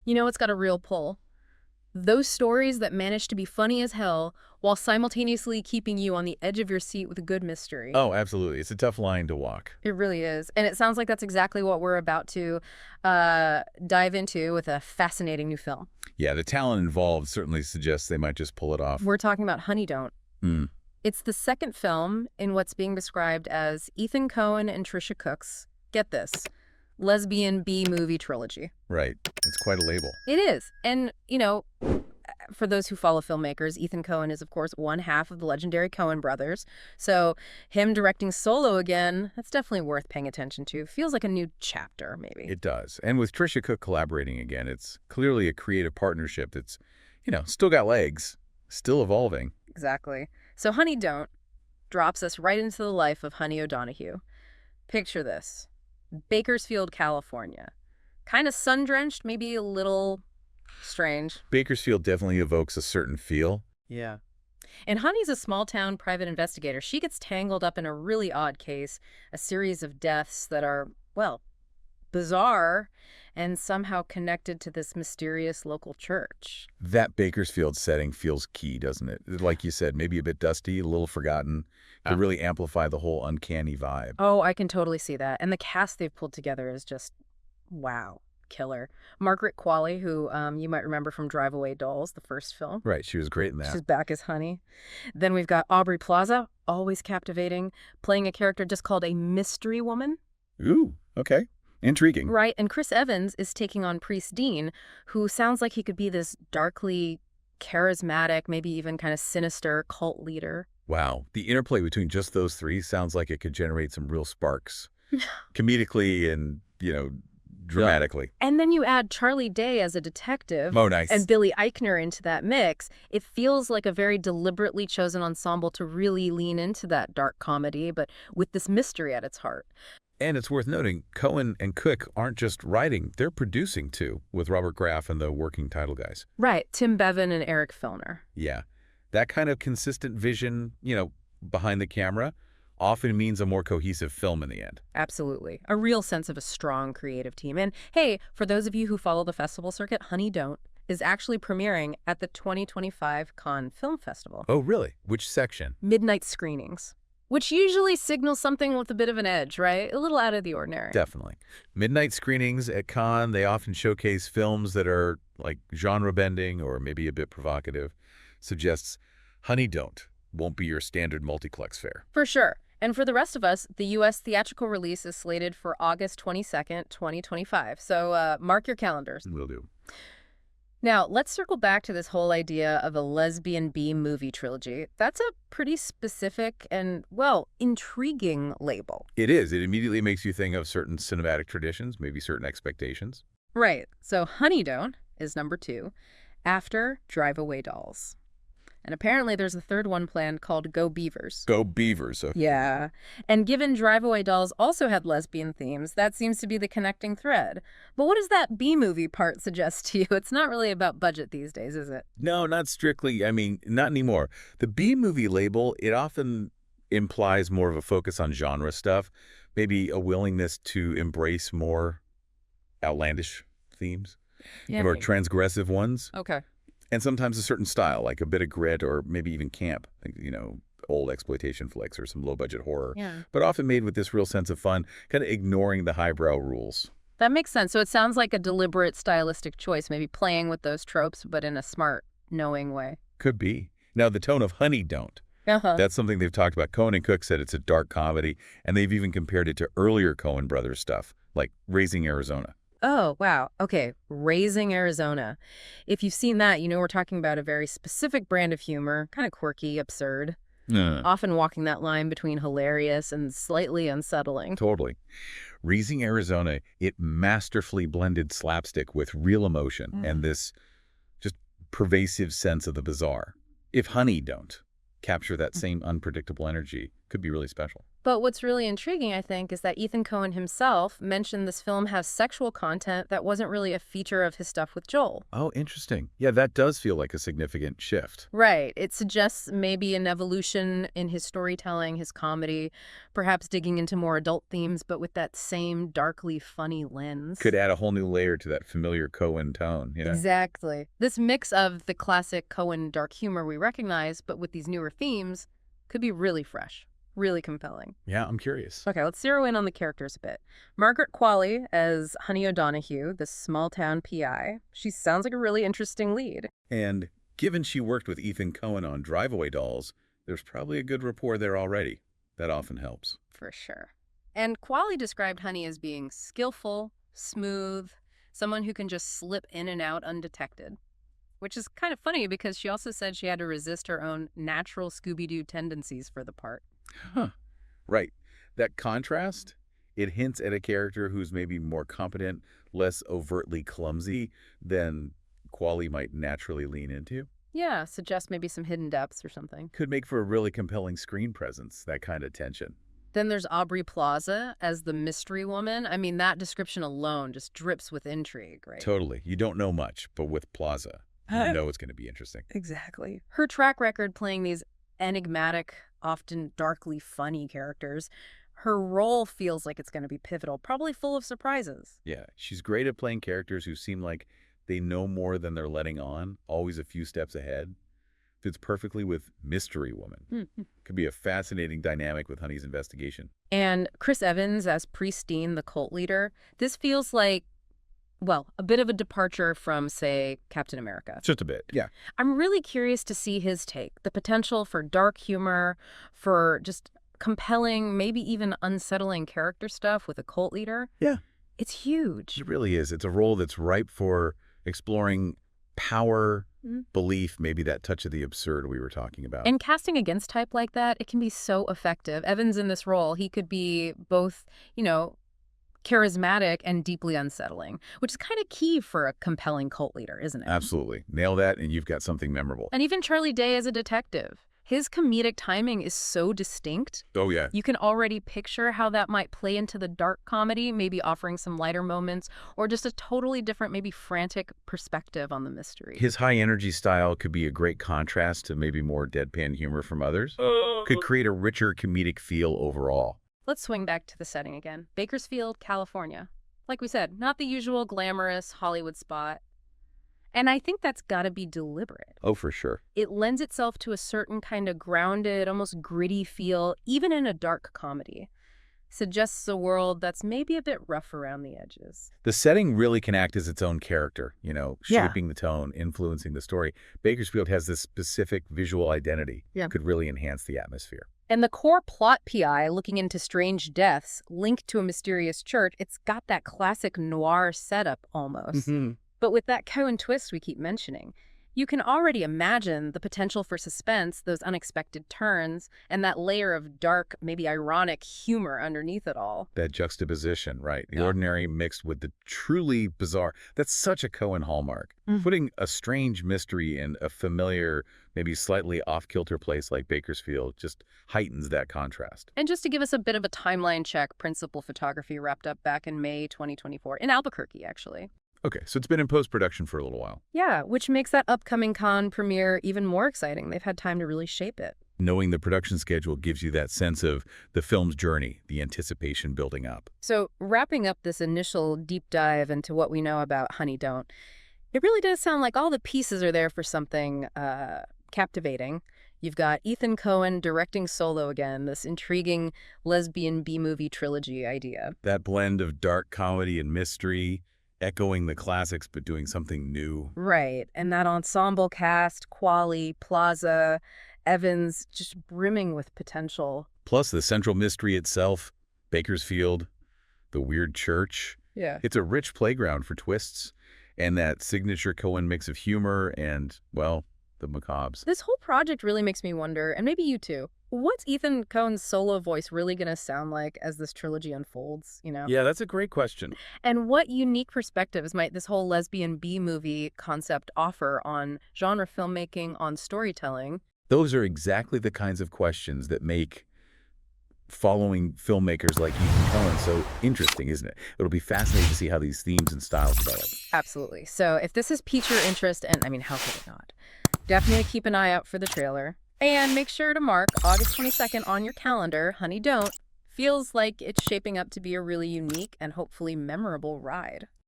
You know, it's got a real pull. Those stories that manage to be funny as hell while simultaneously keeping you on the edge of your seat with a good mystery. Oh, absolutely. It's a tough line to walk. It really is. And it sounds like that's exactly what we're about to dive into with a fascinating new film. Yeah, the talent involved certainly suggests they might just pull it off. We're talking about Honey Don't. Hmm. It's the second film in what's being described as Ethan Coen and Tricia Cooke's, get this, lesbian B-movie trilogy. Right. It's quite a label. It is. And, you know, for those who follow filmmakers, Ethan Coen is, of course, one half of the legendary Coen brothers. So him directing solo again, that's definitely worth paying attention to. Feels like a new chapter, maybe. It does. And with Tricia Cooke collaborating again, it's clearly a creative partnership that's, still got legs, still evolving. Exactly. So Honey Don't drops us right into the life of Honey O'Donoghue. Picture this. Bakersfield, California. Kind of sun-drenched, maybe a little strange. Bakersfield definitely evokes a certain feel. Yeah. And Honey's a small-town private investigator. She gets tangled up in a really odd case, a series of deaths that are, well, bizarre and somehow connected to this mysterious local church. That Bakersfield setting feels key, doesn't it? Like you said, maybe a bit dusty, a little forgotten, to really amplify the whole uncanny vibe. Oh, I can totally see that. And the cast they've pulled together is just, wow, killer. Margaret Qualley, who you might remember from Drive Away Dolls, the first film. Right, she was great in that. She's back as Honey. Then we've got Aubrey Plaza, always captivating, playing a character just called a mystery woman. Ooh, okay. Intriguing. Right, and Chris Evans is taking on Priest Dean, who sounds like he could be this darkly charismatic, maybe even kind of sinister cult leader. Wow. The interplay between just those three sounds like it could generate some real sparks. Comedically and, dramatically. And then you add Charlie Day as a detective. Oh, nice. And Billy Eichner into that mix. It feels like a very deliberately chosen ensemble to really lean into that dark comedy, but with this mystery at its heart. And it's worth noting, Coen and Cooke aren't just writing, they're producing too, with Robert Graff and the working title guys. Right, Tim Bevan and Eric Filner. Yeah. That kind of consistent vision, behind the camera often means a more cohesive film in the end. Absolutely. A real sense of a strong creative team. And hey, for those of you who follow the festival circuit, Honey Don't is actually premiering at the 2025 Cannes Film Festival. Oh, really? Which section? Midnight screenings. Which usually signals something with a bit of an edge, right? A little out of the ordinary. Definitely. Midnight screenings at Cannes, they often showcase films that are like genre-bending or maybe a bit provocative. Suggests Honey Don't won't be your standard multiplex fare. For sure. And for the rest of us, the U.S. theatrical release is slated for August 22nd, 2025. So mark your calendars. Will do. Now, let's circle back to this whole idea of a lesbian B-movie trilogy. That's a pretty specific and, well, intriguing label. It is. It immediately makes you think of certain cinematic traditions, maybe certain expectations. Right. So Honey Don't is number 2, after Drive Away Dolls. And apparently there's a third one planned called Go Beavers. Go Beavers. Okay. Yeah. And given Drive Away Dolls also had lesbian themes, that seems to be the connecting thread. But what does that B-movie part suggest to you? It's not really about budget these days, is it? No, not strictly. I mean, not anymore. The B-movie label, it often implies more of a focus on genre stuff, maybe a willingness to embrace more outlandish themes, or transgressive ones. Okay. And sometimes a certain style, like a bit of grit or maybe even camp, like, old exploitation flicks or some low-budget horror. Yeah. But often made with this real sense of fun, kind of ignoring the highbrow rules. That makes sense. So it sounds like a deliberate stylistic choice, maybe playing with those tropes, but in a smart, knowing way. Could be. Now, the tone of Honey Don't. Uh-huh. That's something they've talked about. Coen and Cooke said it's a dark comedy, and they've even compared it to earlier Coen brothers stuff, like Raising Arizona. Oh, wow. Okay. Raising Arizona. If you've seen that, we're talking about a very specific brand of humor, kind of quirky, absurd, often walking that line between hilarious and slightly unsettling. Totally. Raising Arizona, it masterfully blended slapstick with real emotion and this just pervasive sense of the bizarre. If Honey Don't capture that same unpredictable energy, Could be really special. But what's really intriguing, I think, is that Ethan Coen himself mentioned this film has sexual content that wasn't really a feature of his stuff with Joel. Oh, interesting. Yeah, that does feel like a significant shift. Right. It suggests maybe an evolution in his storytelling, his comedy, perhaps digging into more adult themes, but with that same darkly funny lens. Could add a whole new layer to that familiar Coen tone. Yeah. Exactly. This mix of the classic Coen dark humor we recognize, but with these newer themes, could be really fresh. Really compelling. Yeah, I'm curious. Okay, let's zero in on the characters a bit. Margaret Qualley as Honey O'Donoghue, this small-town PI. She sounds like a really interesting lead. And given she worked with Ethan Coen on Drive-Away Dolls, there's probably a good rapport there already. That often helps. For sure. And Qualley described Honey as being skillful, smooth, someone who can just slip in and out undetected. Which is kind of funny because she also said she had to resist her own natural Scooby-Doo tendencies for the part. Huh. Right. That contrast, it hints at a character who's maybe more competent, less overtly clumsy than Qualley might naturally lean into. Yeah, suggests maybe some hidden depths or something. Could make for a really compelling screen presence, that kind of tension. Then there's Aubrey Plaza as the mystery woman. I mean, that description alone just drips with intrigue, right? Totally. You don't know much, but with Plaza, you know it's going to be interesting. Exactly. Her track record playing these enigmatic, often darkly funny characters, her role feels like it's going to be pivotal, probably full of surprises. Yeah, she's great at playing characters who seem like they know more than they're letting on, always a few steps ahead. Fits perfectly with Mystery Woman. Could be a fascinating dynamic with Honey's investigation. And Chris Evans as Pristine, the cult leader. This feels like, well, a bit of a departure from, say, Captain America. Just a bit, yeah. I'm really curious to see his take. The potential for dark humor, for just compelling, maybe even unsettling character stuff with a cult leader. Yeah. It's huge. It really is. It's a role that's ripe for exploring power, belief, maybe that touch of the absurd we were talking about. And casting against type like that, it can be so effective. Evans in this role, he could be both, charismatic and deeply unsettling, which is kind of key for a compelling cult leader, isn't it? Absolutely. Nail that and you've got something memorable. And even Charlie Day as a detective. His comedic timing is so distinct. Oh, yeah. You can already picture how that might play into the dark comedy, maybe offering some lighter moments, or just a totally different, maybe frantic perspective on the mystery. His high-energy style could be a great contrast to maybe more deadpan humor from others. Could create a richer comedic feel overall. Let's swing back to the setting again. Bakersfield, California. Like we said, not the usual glamorous Hollywood spot. And I think that's got to be deliberate. Oh, for sure. It lends itself to a certain kind of grounded, almost gritty feel, even in a dark comedy. Suggests a world that's maybe a bit rough around the edges. The setting really can act as its own character, shaping the tone, influencing the story. Bakersfield has this specific visual identity. Yeah. Could really enhance the atmosphere. And the core plot PI, looking into strange deaths linked to a mysterious church, it's got that classic noir setup almost. But with that Coen twist we keep mentioning, you can already imagine the potential for suspense, those unexpected turns, and that layer of dark, maybe ironic humor underneath it all. That juxtaposition, right? The ordinary mixed with the truly bizarre. That's such a Coen hallmark. Putting a strange mystery in a familiar, maybe slightly off-kilter place like Bakersfield just heightens that contrast. And just to give us a bit of a timeline check, principal photography wrapped up back in May 2024, in Albuquerque, actually. Okay, so it's been in post-production for a little while. Yeah, which makes that upcoming Cannes premiere even more exciting. They've had time to really shape it. Knowing the production schedule gives you that sense of the film's journey, the anticipation building up. So wrapping up this initial deep dive into what we know about Honey Don't, it really does sound like all the pieces are there for something captivating. You've got Ethan Coen directing solo again, this intriguing lesbian B-movie trilogy idea. That blend of dark comedy and mystery, echoing the classics but doing something new. Right, and that ensemble cast, Qualley, Plaza, Evans, just brimming with potential. Plus the central mystery itself, Bakersfield, the weird church. Yeah. It's a rich playground for twists and that signature Coen mix of humor and, well, the macabres. This whole project really makes me wonder, and maybe you too, what's Ethan Coen's solo voice really going to sound like as this trilogy unfolds, Yeah, that's a great question. And what unique perspectives might this whole lesbian B-movie concept offer on genre filmmaking, on storytelling? Those are exactly the kinds of questions that make following filmmakers like Ethan Coen so interesting, isn't it? It'll be fascinating to see how these themes and styles develop. Absolutely. So if this has piqued your interest, and I mean, how could it not? Definitely keep an eye out for the trailer. And make sure to mark August 22nd on your calendar. Honey, don't. Feels like it's shaping up to be a really unique and hopefully memorable ride.